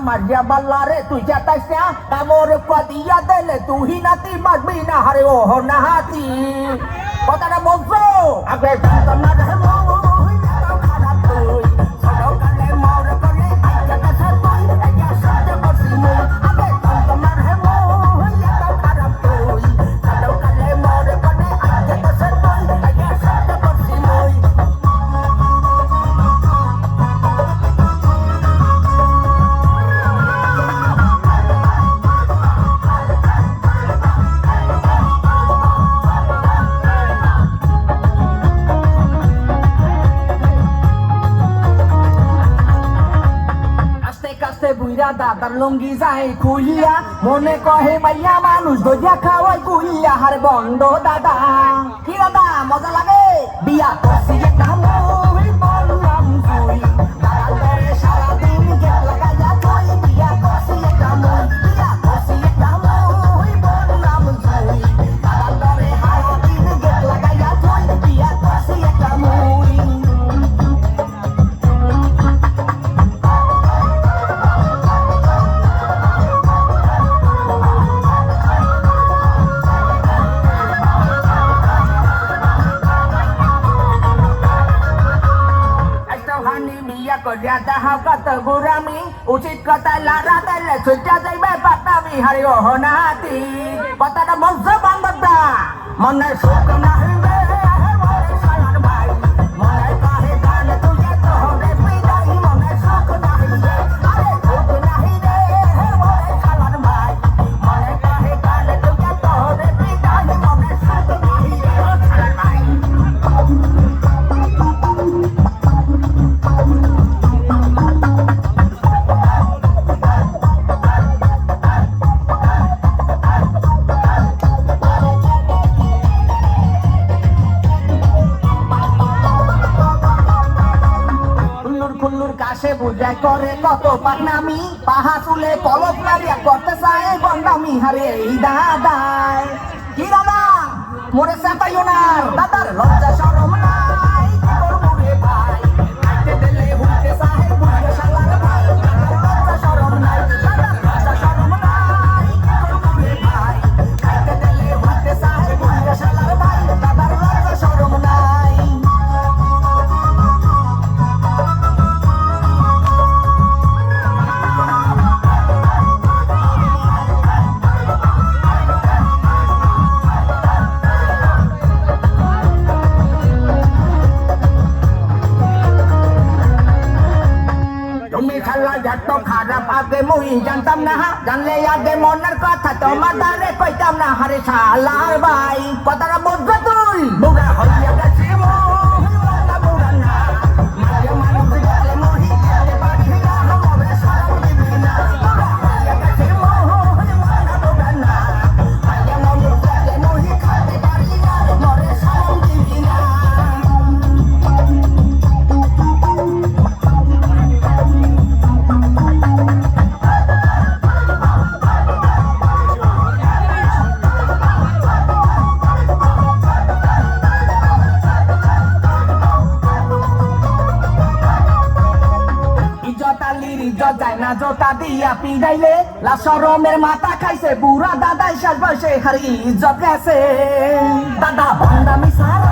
Maria Ballare tu jata sia kamor padia dele tu hinati magbina hare oh nahati kota na monzo agre tanna demo hinata khadat tu sado kale maur kale ajata satoi aja sate basimu agre tanna demo hinata khadat tu sado kale maur kale ajata satoi aja sate basimu বুইরা দাদার লঙ্গি যায় খুইয়া মনে কহে মাইয়া মানুষ দইয়া খাওয়াই কুইয়া হারে বন্ধ দাদা কি দাদা মজা লাগে বিয়া করছি একটা মই বললাম তুই দাদা করে সারাদিন গেট লাগাইয়া তুই বিয়া করছি একটা মই বিয়া করছি একটা মই বললাম তুই দাদা করে সারাদিন গেট লাগাইয়া তুই বিয়া করছি একটা মই Gurami ucit kata lara tele sudah jai bebat nabi hari ohonati kota da monzo bangda mana suka nahi be mone salar bai mone kahe gan tu ye to hore pidai mone suka nahi be are suka nahi re mone salar bai mone kahe gan tu ye to hore pidai mone suka nahi re salar bai কাশে বুঝায় করে কত পাকনামি পাহা চুলে কলপ মারিয়া করতে চায় বন্দামি হারে এই দাদায় কি দাদা মোরে চাপাইও না দাদার লজ্জা শরম নাই কি করবো রে ভাই খাইতে দিলে হুইতে চায় বুঝে শালার ভাই লজ্জা শরম নাই দাদার লজ্জা শরম নাই কি করবো রে ভাই খাইতে দিলে হুইতে চায় বুঝে শালার ভাই দাদার লজ্জা শরম নাই তো খারাপ আগে মুই জানতাম না জানলে আগে মনের কথা তোমার দ্বারে কইতাম না হারে শালার ভাই কথাটা বুঝছো তুই বুড়া হইয়া গেছি বুড়া না মাঝে মানুষ গেলে মহি গেলে বাড়ি হবে সারা দিবি না বুড়া হইয়া গেছি বুড়া না মাঝে মানুষ গেলে মহি খাতে পারি না মরে সারা দিবি না যায় না জোতা দিয়া পিড়াইলে লাশরমের মাথা খাইছে বুড়া দাদাই শেষ বয়সে হারি ইজ্জত গেছে দাদা বন্দামি সারা